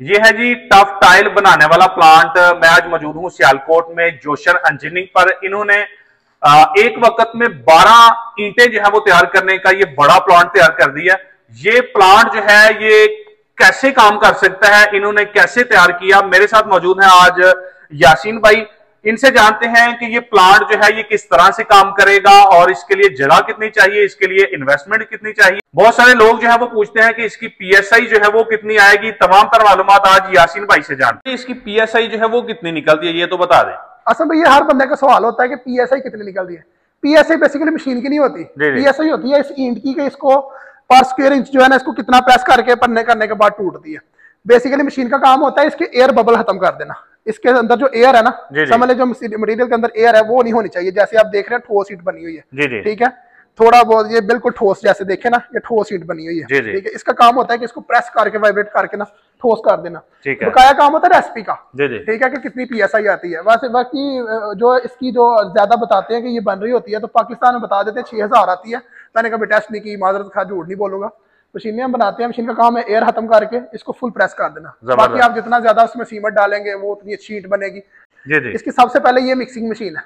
ये है जी tough tile बनाने वाला प्लांट। मैं आज मौजूद हूं सियालकोट में जोशर इंजीनियरिंग पर। इन्होंने एक वक्त में 12 ईंटें जो है वो तैयार करने का ये बड़ा प्लांट तैयार कर दिया। ये प्लांट जो है ये कैसे काम कर सकता है, इन्होंने कैसे तैयार किया, मेरे साथ मौजूद है आज यासीन भाई। इनसे जानते हैं कि ये प्लांट जो है ये किस तरह से काम करेगा और इसके लिए जगह कितनी चाहिए, इसके लिए इन्वेस्टमेंट कितनी चाहिए। बहुत सारे लोग जो है वो पूछते हैं कि इसकी पीएसआई जो है वो कितनी आएगी। तमाम तर मालूमात आज यासीन भाई से जानते हैं। इसकी पीएसआई जो है वो कितनी निकलती है ये तो बता दें। असल में ये हर बंदे का सवाल होता है कि पीएसआई कितनी निकलती है। पीएसआई बेसिकली मशीन की नहीं होती, पीएसआई होती है इस ईंट की कि इसको पर स्क्वायर इंच जो है ना इसको कितना प्रेस करके पन्ने करने के बाद टूटती है। बेसिकली मशीन का काम होता है इसके एयर बबल खत्म कर देना। इसके अंदर जो एयर है ना, समझ ले जो मटेरियल के अंदर एयर है वो नहीं होनी चाहिए। जैसे आप देख रहे हैं ठोस ईंट बनी हुई है, ठीक है, थोड़ा बहुत ये बिल्कुल ठोस जैसे देखे ना, ये ठोस ईंट बनी हुई है, ठीक है। इसका काम होता है कि इसको प्रेस करके वाइब्रेट करके ना ठोस कर देना। बकाया काम होता है रेसिपी का, ठीक है, कि कितनी पीएसआई आती है। वैसे बाकी जो इसकी जो ज्यादा बताते हैं कि ये बन रही होती है तो पाकिस्तान में बता देते हैं 6000 आती है। मैंने कभी टेस्ट नहीं की, माजरत खा झूठ नहीं बोलूंगा। मशीनें हम बनाते हैं, मशीन का काम है एयर खत्म करके इसको फुल प्रेस कर देना। बाकी आप जितना ज्यादा उसमें सीमेंट डालेंगे वो उतनी अच्छी ईंट बनेगी। इसकी सबसे पहले ये मिक्सिंग मशीन है,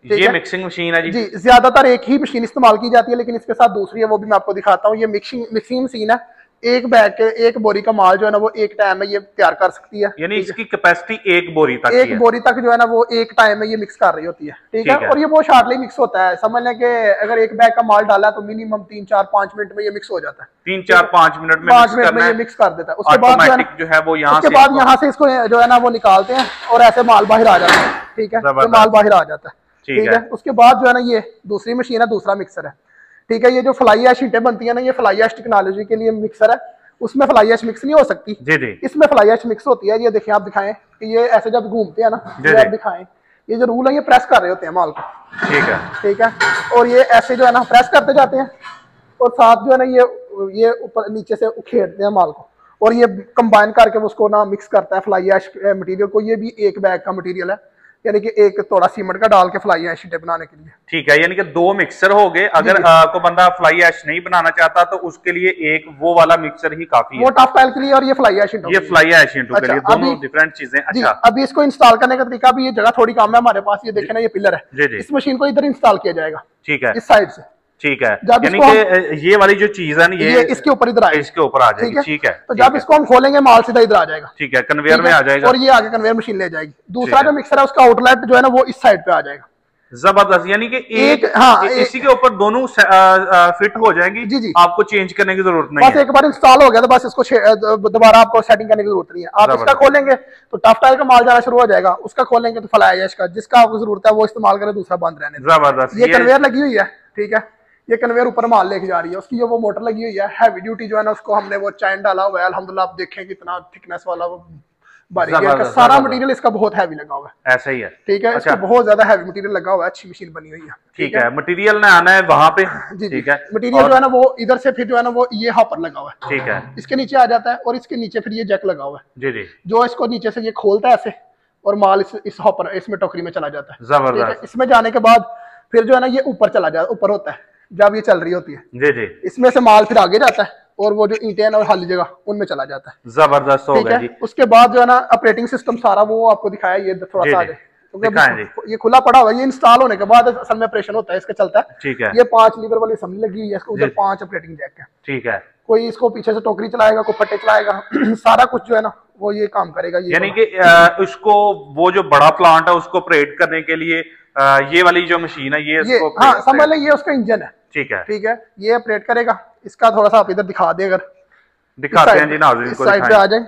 ये मिक्सिंग मशीन है जी। ज्यादातर एक ही मशीन इस्तेमाल की जाती है, लेकिन इसके साथ दूसरी है वो भी मैं आपको दिखाता हूँ। ये मिक्सिंग मशीन है। एक बैग के एक बोरी का माल जो है ना वो एक टाइम में ये तैयार कर सकती है। यानी इसकी कैपेसिटी एक बोरी तक जो है ना वो एक टाइम में ये मिक्स कर रही होती है, ठीक है। और ये बहुत शार्टली मिक्स होता है। समझ लें कि अगर एक बैग का माल डाला तो मिनिमम 3-4-5 मिनट में ये मिक्स हो जाता है। 3-4-5 मिनट में ये मिक्स कर देता है। उसके बाद जो है वो यहाँ से इसको जो है ना वो निकालते हैं और ऐसे माल बाहर आ जाता है, ठीक है, माल बाहर आ जाता है, ठीक है। उसके बाद जो है ना ये दूसरी मशीन है, दूसरा मिक्सर है, ठीक है। ये जो फ्लाई ऐश शीटें बनती है ना, ये फ्लाई ऐश टेक्नोलॉजी के लिए मिक्सर है। उसमें फ्लाई ऐश मिक्स नहीं हो सकती, इसमें फ्लाई ऐश मिक्स होती है। ये देखिए, आप दिखाएं कि ये ऐसे जब घूमते हैं ना, ये आप दिखाएं, ये जो रूल है ये प्रेस कर रहे होते हैं माल को, ठीक है, ठीक है। और ये ऐसे जो है ना प्रेस करते जाते हैं और साथ जो है ना ये ऊपर नीचे से उखेड़ते हैं माल को और ये कंबाइन करके उसको ना मिक्स करता है फ्लाई ऐश मटेरियल को। ये भी एक बैग का मटेरियल है, यानी कि एक थोड़ा सीमेंट का डाल के फ्लाई ऐश शीटें बनाने के लिए, ठीक है। यानी कि 2 मिक्सर हो गए। अगर कोई बंदा फ्लाई ऐश नहीं बनाना चाहता तो उसके लिए एक वो वाला मिक्सर ही काफी है, वो टफ टाइल के लिए और ये फ्लाई ऐश शीट, ये फ्लाई ऐश शीट के लिए, दोनों डिफरेंट चीजें। अच्छा, अभी इसको इंस्टॉल करने का तरीका भी, ये जगह थोड़ी कम है हमारे पास। ये देखे ना, ये पिलर है, इस मशीन को इधर इंस्टॉल किया जाएगा, ठीक है, इस साइड से, ठीक है। यानी कि ये वाली जो चीज है ना ये इसके ऊपर इधर आएगी, इसके ऊपर आ जाएगी, ठीक है। तो जब इसको हम खोलेंगे माल सीधा इधर आ जाएगा, ठीक है, कन्वेयर में आ जाएगा और ये आगे कन्वेयर मशीन ले जाएगी। दूसरा जो मिक्सर है उसका आउटलेट जो है ना वो इस साइड पे आ जाएगा। जबरदस्त, यानी कि इसी के ऊपर दोनों फिट हो जाएंगी। जी, आपको चेंज करने की जरूरत नहीं है। बस एक बार इंस्टॉल हो गया तो बस इसको दोबारा आपको सेटिंग करने की जरूरत नहीं है। आप इसका खोलेंगे तो टफ टाइल का माल जाना शुरू हो जाएगा, उसका खोलेंगे तो फ्लाई ऐश का, जिसका आपको जरूरत है वो इस्तेमाल करें, दूसरा बंद रहने। जबरदस्त, ये कन्वेयर लगी हुई है, ठीक है। ये कन्वेयर ऊपर माल लेके जा रही है, उसकी जो वो मोटर लगी हुई है हैवी ड्यूटी जो है ना, उसको हमने वो चैन डाला हुआ है। अल्हम्दुलिल्लाह, आप देखें कितना थिकनेस वाला वो बारीक, सारा मटेरियल इसका बहुत हैवी लगा हुआ है, ऐसा ही है, ठीक है। इसका बहुत ज्यादा हैवी मटेरियल लगा हुआ है, अच्छी मशीन बनी हुई है, ठीक है। मटेरियल ना आना है वहां पे, ठीक है। मटेरियल जो है ना वो इधर से फिर जो है ना वो ये हॉपर लगा हुआ है, ठीक है, इसके नीचे आ जाता है और इसके नीचे फिर ये जैक लगा हुआ है, जी, जो इसको नीचे से ये खोलता है ऐसे और माल इस हॉपर इसमें टोकरी में चला जाता है। जबरदस्त। इसमें जाने के बाद फिर जो है ना ये ऊपर चला जाता, ऊपर होता है जब ये चल रही होती है, जी। इसमें से माल फिर आगे जाता है और वो जो ईंटें और खाली जगह उनमें चला जाता है। जबरदस्त हो गया जी। उसके बाद जो है ना ऑपरेटिंग सिस्टम सारा वो आपको दिखाया, ये थोड़ा सा क्योंकि ये खुला पड़ा हुआ है। ये इंस्टॉल होने के बाद असल में ऑपरेशन होता है, इसका चलता है, ठीक है। ये 5 लीवर वाली असेंबली लगी हुई है, इसको उधर 5 ऑपरेटिंग जैक है, ठीक है। कोई इसको पीछे से टोकरी चलाएगा, कोई फट्टे चलाएगा सारा कुछ जो है ना वो ये काम करेगा। यानी कि उसको वो जो बड़ा प्लांट है उसको ऑपरेट करने के लिए ये वाली जो मशीन है ये हाँ समझ लें, ये उसका इंजन है, ठीक है, ठीक है। ये ऑपरेट करेगा। इसका थोड़ा सा आप इधर दिखा दें, अगर दिखाते हैं जी नाज़रीन को, साइड पे आ जाए।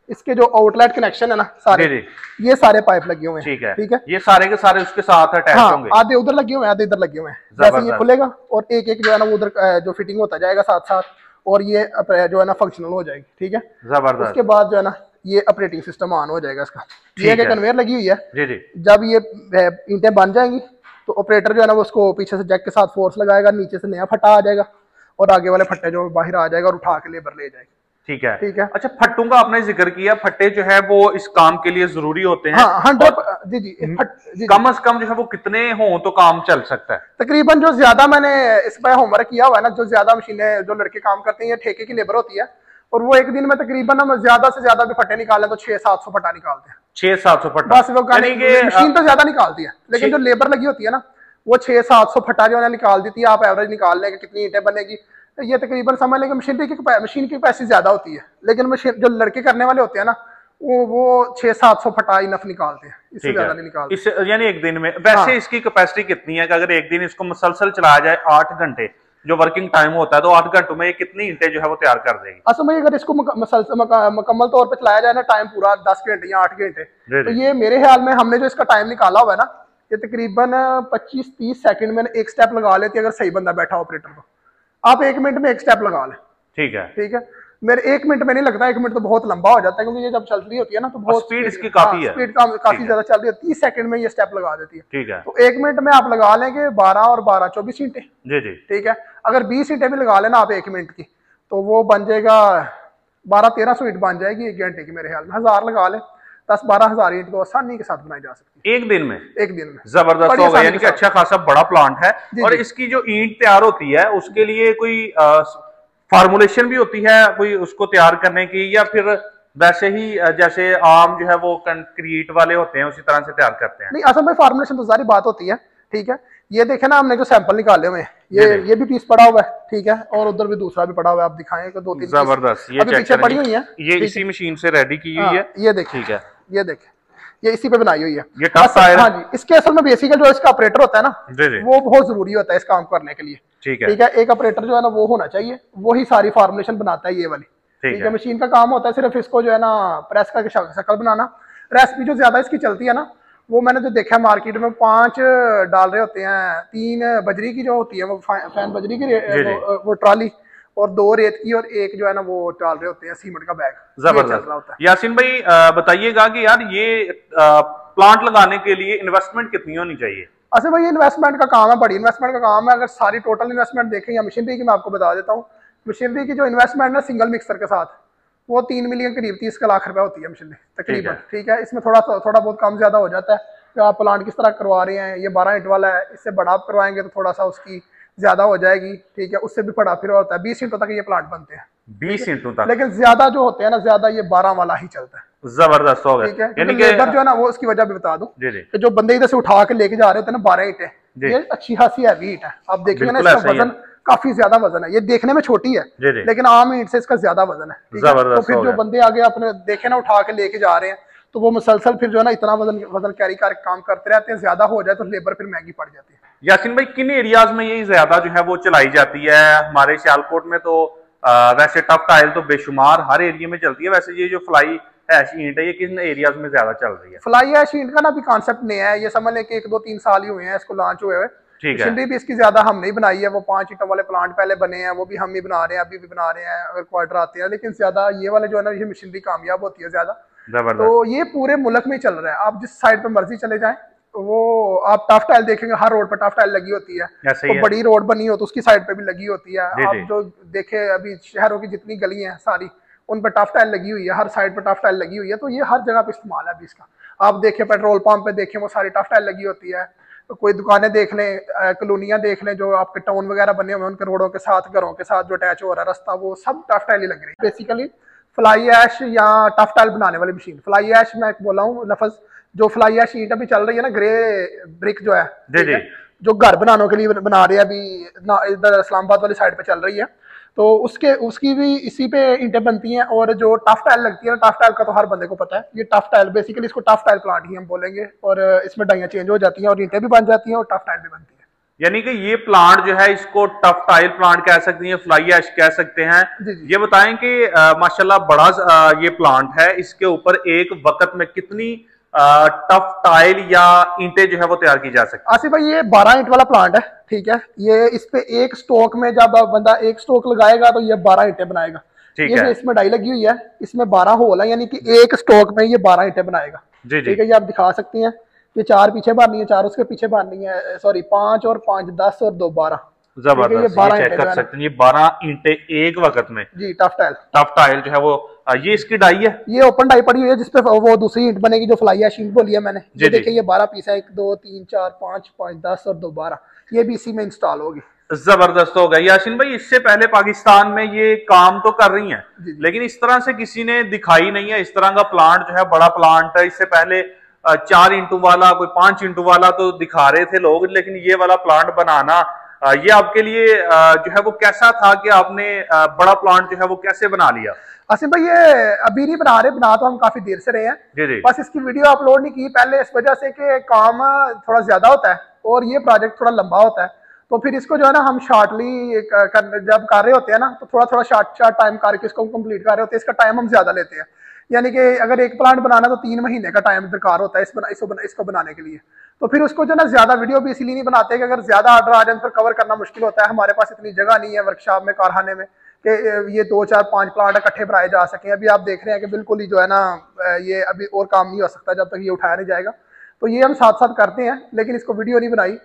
इसके जो आउटलेट कनेक्शन है ना सारे, ये सारे पाइप लगे हुए हैं, ठीक है, ठीक है। ये सारे के सारे उसके साथ अटैच होंगे, आधे उधर लगे हुए हैं, आधे इधर लगे हुए हैं। जैसे ये खुलेगा और एक एक जो है ना उधर जो फिटिंग होता जाएगा साथ साथ, और ये जो है ना फंक्शनल हो जाएगी, ठीक है। जबरदस्त। उसके बाद जो है ना ये ऑपरेटिंग सिस्टम ऑन हो जाएगा इसका। ये कन्वेयर लगी हुई है, जी। जब ये ईंटें बन जाएंगी तो ऑपरेटर जो है ना वो उसको पीछे से जैक के साथ फोर्स लगाएगा, नीचे से नया फट्टा आ जाएगा और आगे वाले फट्टे जो बाहर आ जाएगा और उठा के लेबर ले जाएगा, ठीक है, ठीक है। अच्छा, फट्टों का आपने जिक्र किया, फट्टे जो है वो इस काम के लिए जरूरी होते हैं। हाँ, 100 जी। कम से कम जो है वो कितने हों तो काम चल सकता है? तकरीबन जो ज्यादा मैंने इस पर होमवर्क किया हुआ है ना, जो ज्यादा मशीनें जो लड़के काम करते हैं, ये ठेके की लेबर होती है, और वो एक दिन में तकरीबन हम ज्यादा से ज्यादा भी फटे निकाले तो 600-700 फटा निकालते हैं। 600-700 फटा बस वो मशीन तो ज्यादा निकालती है, लेकिन जो लेबर लगी होती है ना वो 600-700 फटा जो है निकाल देती है। आप एवरेज निकाल लेंगे कितनी ईंटें बनेगी, ये तकरीबन समझ लेंगे मशीन की कैपेसिटी ज्यादा होती है, लेकिन मशीन जो लड़के करने वाले होते हैं ना वो 600-700 फटा इनफ निकालते हैं, इससे ज्यादा नहीं निकालते। इस यानी एक दिन में वैसे हाँ। इसकी कैपेसिटी कितनी है कि अगर एक दिन इसको मुसलसल चलाया जाए 8 घंटे जो वर्किंग टाइम होता है, तो 8 घंटों में ये कितनी ईंटें जो है वो तैयार कर देगी? असल में अगर इसको मुकम्मल तौर पे चलाया जाए ना टाइम पूरा 10 घंटे या 8 घंटे, तो ये मेरे ख्याल में हमने जो इसका टाइम निकाला हुआ है ना ये तकरीबन 25-30 सेकंड में एक स्टेप लगा लेती है अगर सही बंदा बैठा ऑपरेटर को। आप 1 मिनट में एक स्टेप लगा लें, ठीक है, ठीक है। मेरे 1 मिनट में नहीं लगता, 1 मिनट तो बहुत लंबा हो जाता है क्योंकि ये जब चल रही होती है ना तो बहुत स्पीड इसकी काफी है, स्पीड काफी ज्यादा चल रही है। 30 सेकंड में ये स्टेप लगा देती है, ठीक है। तो 1 मिनट में आप लगा लेंगे 12 और 12 24 ईंटें, जी जी, ठीक है। अगर 20 ईंटें भी लगा लेना आप 1 मिनट की तो वो बन जाएगा 1200-1300 ईंट बन जाएगी 1 घंटे की। मेरे ख्याल में 1000 लगा ले 10-12 हजार ईंट को आसानी के साथ बनाई जा सकती है एक दिन में। जबरदस्त होगा, यानी कि अच्छा खासा बड़ा प्लांट है। और इसकी जो ईंट तैयार होती है उसके लिए कोई फार्मूलेशन भी होती है कोई उसको तैयार करने की, या फिर वैसे ही जैसे आम जो है वो कंक्रीट वाले होते हैं उसी तरह से तैयार करते हैं? नहीं, असल में फार्मूलेशन तो सारी बात होती है, ठीक है। ये देखे ना हमने जो सैंपल निकाले हुए ये भी पीस पड़ा हुआ है, ठीक है, और उधर भी दूसरा भी पड़ा हुआ है, आप दिखाएं कि 2-3 जबरदस्त ये पीछे पड़ी हुई है, ये इसी मशीन से रेडी की हुई है। ये देखिए, ठीक है, ये देखे ये इसी पे बनाई हुई है। ये टफ टायर, हाँ जी। इसके असल में बेसिकली जो इसका ऑपरेटर होता है ना वो बहुत जरूरी होता है इस काम करने के लिए, ठीक है, ठीक है। एक ऑपरेटर जो है ना वो होना चाहिए, वही सारी फार्मूलेशन बनाता है ये वाली, ठीक है। मशीन का काम होता है सिर्फ इसको जो है ना प्रेस करके शक्ल बनाना। रेसिपी जो ज्यादा इसकी चलती है ना वो मैंने जो देखा है मार्केट में 5 डाल रहे होते हैं, 3 बजरी की जो होती है वो फैन बजरी की वो ट्रॉली, और 2 रेत की, और 1 जो है ना वो डाल रहे होते हैं सीमेंट का बैग। जबरदस्त। यासीन भाई बताइएगा कि यार ये प्लांट लगाने के लिए इन्वेस्टमेंट कितनी होनी चाहिए? अच्छा भाई, इन्वेस्टमेंट का काम है, बड़ी इन्वेस्टमेंट का काम है। अगर सारी टोटल इन्वेस्टमेंट देखें या मशीनरी की, मैं आपको बता देता हूँ मशीनरी की जो इन्वेस्टमेंट है सिंगल मिक्सर के साथ वो 3 मिलियन करीब 30 लाख रुपया होती है मशीनरी तकरीबन, ठीक है। इसमें थोड़ा बहुत कम ज्यादा हो जाता है कि आप प्लांट किस तरह करवा रहे हैं। ये 12 ईंट वाला है, इससे बड़ा आप करवाएंगे तो थोड़ा सा उसकी ज्यादा हो जाएगी, ठीक है। उससे भी बड़ा फिर होता है 20 ईंटों तक ये प्लांट बनते हैं, 20 ईंटों तक, लेकिन ज्यादा जो होते हैं ना ज्यादा ये 12 वाला ही चलता है। जबरदस्त हो गया, यानी कि लेबर जो है ना वो उसकी वजह भी बता दूं कि जो बंदे इधर से उठा के लेके जा रहे होते हैं ना 12 ईंटें, ये अच्छी खासी हैवी ईंट है। आप देखेंगे ना इसका वजन काफी ज्यादा वजन है। ये देखने में छोटी है लेकिन आम ईंट से इसका ज्यादा वजन है, तो फिर जो बंदे आगे अपने देखे ना उठा के लेके जा रहे हैं तो वो मुसलसल फिर जो है ना इतना वजन कैरी करके काम करते रहते हैं। ज्यादा हो जाए तो लेबर फिर महंगी पड़ जाती है। यासीन भाई, किन एरियाज में ये ज्यादा जो है वो चलाई जाती है? हमारे सियालकोट में तो वैसे टफ टाइल तो बेशुमार हर एरिया में चलती है, वैसे ये जो फ्लाई ऐश ईंट है ये किन एरियाज में ज्यादा चल रही है? फ्लाई ऐश ईंट का ना अभी कॉन्सेप्ट नया है, ये समझ लें कि 1-2-3 साल ही हुए हैं इसको लॉन्च हुए हुए, ठीक है। भी इसकी ज्यादा हम नहीं बनाई है, वो 5 ईंटों वाले प्लांट पहले बने हैं, वो भी हम ही बना रहे हैं, अभी भी बना रहे हैं अगर क्वार्टर आते हैं, लेकिन ज्यादा ये वाले जो है ना ये मशीनरी कामयाब होती है ज्यादा। तो ये पूरे मुल्क में चल रहा है, आप जिस साइड पे मर्जी चले जाएं वो आप टफ टाइल देखेंगे, हर रोड पर टफ टाइल लगी होती है, तो बड़ी रोड बनी हो तो उसकी साइड पे भी लगी होती है। आप जो देखे अभी शहरों की जितनी गली हैं सारी उन पर टफ टाइल लगी हुई है, हर साइड पर टफ टाइल लगी हुई है, तो ये हर जगह पे इस्तेमाल है अभी इसका। आप देखें पेट्रोल पंप पे देखें वो सारी टफ टाइल लगी होती है, तो कोई दुकानें देख लें, कॉलोनियां देख लें जो आपके टाउन वगैरह बने हुए हैं उनके रोडों के साथ घरों के साथ जो अटैच हो रहा है रास्ता, वो सब टफ टाइल ही लग रही है। बेसिकली फ्लाई ऐश या टफ टाइल बनाने वाली मशीन, फ्लाई ऐश मैं बोला हूँ लफज, जो फ्लाई ऐश ईंट अभी चल रही है ना ग्रे ब्रिक जो है जो घर बनाने के लिए बना रहे हैं अभी इधर इस्लामाबाद वाली साइड पे चल रही है, तो उसकी भी इसी पे ईंटें बनती हैं। और जो टफ टाइल लगती है ना, टफ टाइल का तो हर बंदे को पता है, ये टफ टाइल बेसिकली इसको टफ टाइल प्लांट ही हम बोलेंगे, और इसमें डाइयां चेंज हो जाती हैं और ईंटें भी बन जाती हैं और टफ टाइल भी बनती है। यानी कि ये प्लांट जो है इसको टफ टाइल प्लांट कह सकते हैं, फ्लाई ऐश कह सकते हैं। ये बताएं कि माशाल्लाह बड़ा ये प्लांट है, इसके ऊपर एक वक्त में कितनी टफ टाइल या ईंटें जो है वो तैयार की जा सकती है? आसिफ भाई, ये 12 ईंट वाला प्लांट है, ठीक है। ये इस पे एक स्टोक में जब बंदा एक स्टोक लगाएगा तो ये 12 ईंटें बनाएगा, ठीक है। इसमें डाई लगी हुई है, इसमें 12 होल है, यानी कि एक स्टोक में ये 12 ईंटें बनाएगा, ठीक है। ये आप दिखा सकते हैं, ये 4 पीछे भरनी है, 4 उसके पीछे भरनी है, सॉरी 5 और 5 10 और 2 12। जबरदस्त, ये 12 चेक कर सकते हैं, ये 12 ईंटें एक वक्त में जी। टफ टाइल जो है वो ये इसकी डाई है, ये ओपन डाई पड़ी हुई है जिसपे वो दूसरी ईंट बनेगी जो फ्लाई ऐश ईंट बोली है मैंने। ये देखिए ये 12 पीस है, 1 2 3 4 5 5 10 और 2 12, ये भी इसी में इंस्टॉल होगी। जबरदस्त हो गया यासीन भाई। इससे पहले पाकिस्तान में ये काम तो कर रही हैं, लेकिन इस तरह से किसी ने दिखाई नहीं है। इस तरह का प्लांट जो है, बड़ा प्लांट है, इससे पहले 4 इंटू वाला, कोई 5 इंटू वाला तो दिखा रहे थे लोग, लेकिन ये वाला प्लांट बनाना ये आपके लिए जो है वो कैसा था कि आपने बड़ा प्लांट जो है वो कैसे बना लिया? आसिम भाई ये अभी नहीं बना रहे, बना तो हम काफी देर से रहे हैं जी। बस इसकी वीडियो अपलोड नहीं की पहले, इस वजह से कि काम थोड़ा ज्यादा होता है और ये प्रोजेक्ट थोड़ा लंबा होता है, तो फिर इसको जो है ना हम शॉर्टली जब कर रहे होते हैं ना, तो थोड़ा थोड़ा शॉर्ट टाइम करके इसको कंप्लीट कर रहे होते हैं। इसका टाइम हम ज्यादा लेते हैं, यानी कि अगर एक प्लांट बनाना तो 3 महीने का टाइम दरकार होता है इसको बनाने के लिए। तो फिर उसको जो ना ज्यादा वीडियो भी इसलिए नहीं बनाते कि अगर ज्यादा ऑर्डर आ जाए तो फिर कवर करना मुश्किल होता है। हमारे पास इतनी जगह नहीं है वर्कशॉप में, कारखाने में, कि ये 2 4 5 प्लांट इकट्ठे बनाए जा सकें। अभी आप देख रहे हैं कि बिल्कुल ही जो है ना ये अभी और काम नहीं हो सकता जब तक ये उठाया नहीं जाएगा। तो ये हम साथ साथ करते हैं, लेकिन इसको वीडियो नहीं बनाई,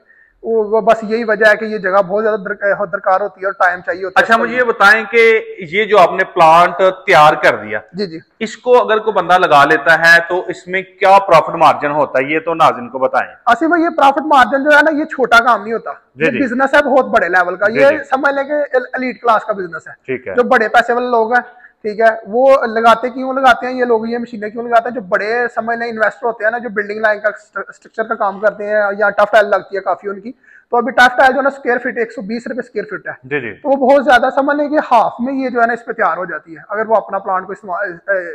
वो बस यही वजह है कि ये जगह बहुत ज्यादा दरकार होती है और टाइम चाहिए होता है। अच्छा, मुझे ये बताएं कि ये जो आपने प्लांट तैयार कर दिया जी, इसको अगर कोई बंदा लगा लेता है तो इसमें क्या प्रॉफिट मार्जिन होता है, ये तो नाज़रीन को बताएं। असी भाई ये प्रॉफिट मार्जिन जो है ना, ये छोटा काम नहीं होता, ये बिजनेस है बहुत बड़े लेवल का। ये समझ लें कि एलीट क्लास का बिजनेस है, ठीक है। जो बड़े पैसे वाले लोग हैं, ठीक है, वो लगाते क्यों लगाते हैं ये लोग, ये मशीनें क्यों लगाते हैं? जो बड़े समझ लें इन्वेस्टर होते हैं ना, जो बिल्डिंग लाइन का स्ट्रक्चर का काम करते हैं, या टफ टाइल लगती है काफी उनकी, तो अभी टफ टाइल जो है ना स्क्वायर फीट 120 रुपए स्क्वायर फीट है, तो वो बहुत ज्यादा समझ लें कि हाफ में ये जो है ना इस पे तैयार हो जाती है। अगर वो अपना प्लांट को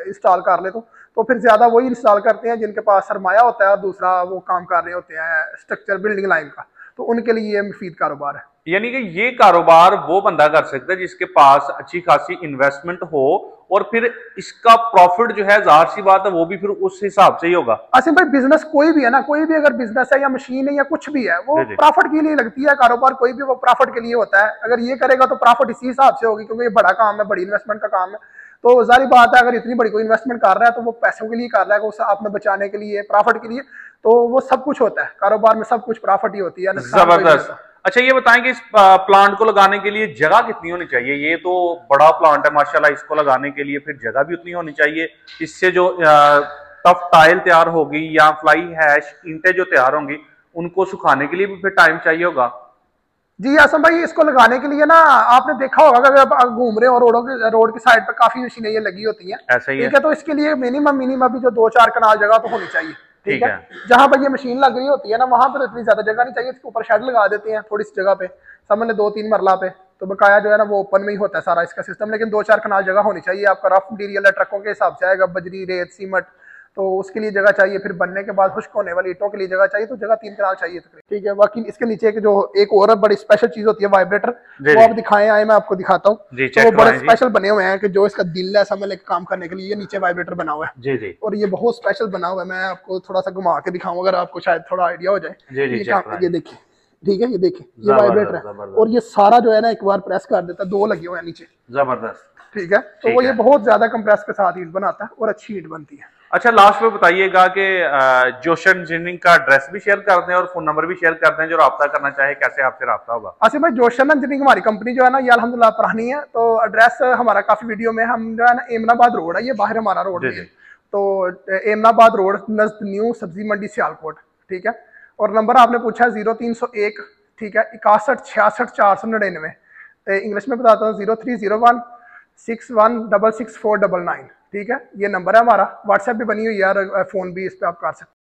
इंस्टॉल कर ले तो फिर ज्यादा वही इंस्टॉल करते हैं जिनके पास सरमाया होता है और दूसरा वो काम कर रहे होते हैं स्ट्रक्चर बिल्डिंग लाइन का, तो उनके लिए ये मुफीद कारोबार है। यानी कि ये कारोबार वो बंदा कर सकता है जिसके पास अच्छी खासी इन्वेस्टमेंट हो, और फिर इसका प्रॉफिट जो है जाहिर सी बात है वो भी फिर उस हिसाब से ही होगा। आसिम भाई बिजनेस कोई भी है ना, कोई भी अगर बिजनेस है या मशीन है या कुछ भी है, वो प्रॉफिट के लिए लगती है। कारोबार कोई भी वो प्रॉफिट के लिए होता है। अगर ये करेगा तो प्रॉफिट इसी हिसाब से होगी, क्योंकि ये बड़ा काम है, बड़ी इन्वेस्टमेंट का काम है। तो जारी बात है, अगर इतनी बड़ी कोई इन्वेस्टमेंट कर रहा है तो वो पैसों के लिए कर रहा है, उसे अपने बचाने के लिए, प्रॉफिट के लिए, तो वो सब कुछ होता है कारोबार में, सब कुछ प्रॉफिट ही होती है। जबरदस्त। अच्छा, ये बताएं कि इस प्लांट को लगाने के लिए जगह कितनी होनी चाहिए? ये तो बड़ा प्लांट है माशाल्लाह, इसको लगाने के लिए फिर जगह भी उतनी होनी चाहिए। इससे जो टफ टाइल तैयार होगी या फ्लाई हैश ईंटें जो तैयार होंगी, उनको सुखाने के लिए भी फिर टाइम चाहिए होगा। जी आसम भाई, इसको लगाने के लिए ना आपने देखा होगा कि अगर आप घूम रहे हो रोड की साइड पर काफी मशीनें ये लगी होती हैं, ऐसा ही ठीक है। तो इसके लिए मिनिमम अभी जो 2 4 कनाल जगह तो होनी चाहिए, ठीक है। जहां पर ये मशीन लग रही होती है ना, वहां पर इतनी ज्यादा जगह नहीं चाहिए। इसके ऊपर शेड लगा देते हैं थोड़ी सी जगह पे, समझ 2 3 मरला पे, तो बकाया जो है ना वो ओपन में ही होता है सारा इसका सिस्टम। लेकिन 2 4 कनाल जगह होनी चाहिए। आपका रफ मटीरियल है, ट्रकों के हिसाब से आएगा, बजरी, रेत, सीमेंट, तो उसके लिए जगह चाहिए। फिर बनने के बाद खुश्क होने वाली ईंटों के लिए जगह चाहिए, तो जगह 3 कनाल चाहिए, ठीक है। बाकी इसके नीचे जो एक और बड़ी स्पेशल चीज होती है वाइब्रेटर, वो आप दिखाएं आए, मैं आपको दिखाता हूँ। तो वो बड़े स्पेशल बने हुए हैं कि जो इसका दिल है समझ लें काम करने के लिए, नीचे वाइब्रेटर बना हुआ है जी। और ये बहुत स्पेशल बना हुआ है। मैं आपको थोड़ा सा घुमा के दिखाऊं, अगर आपको शायद थोड़ा आइडिया हो जाए। ये देखिए, ठीक है, ये देखिए, ये वाइब्रेटर है, और ये सारा जो है ना एक बार प्रेस कर देता है, 2 लगे हुए हैं नीचे, जबरदस्त, ठीक है। तो वो ये बहुत ज्यादा कंप्रेस के साथ ईंट बनाता है और अच्छी ईंट बनती है। अच्छा, लास्ट में बताइएगा कि जोशन इंजीनियरिंग का एड्रेस भी शेयर कर दें और फोन नंबर भी शेयर कर दें, जो राब्ता करना चाहे कैसे आपसे राब्ता होगा। अच्छा भाई, जोशन इंजीनियरिंग हमारी कंपनी जो है ना, ये अल्हम्दुलिल्लाह पुरानी है, तो एड्रेस हमारा काफी वीडियो में हम जो है ना, एमनाबाद रोड है, ये बाहर हमारा रोड है, तो एमनाबाद रोड नज़द न्यू सब्जी मंडी सियालकोट, ठीक है। और नंबर आपने पूछा 0301, ठीक है, 61 66 499। इंग्लिश में बताता हूँ, 0301 6166 499, ठीक है। ये नंबर है हमारा। व्हाट्सएप भी बनी हुई है, फोन भी इस पे आप कर सकते हैं।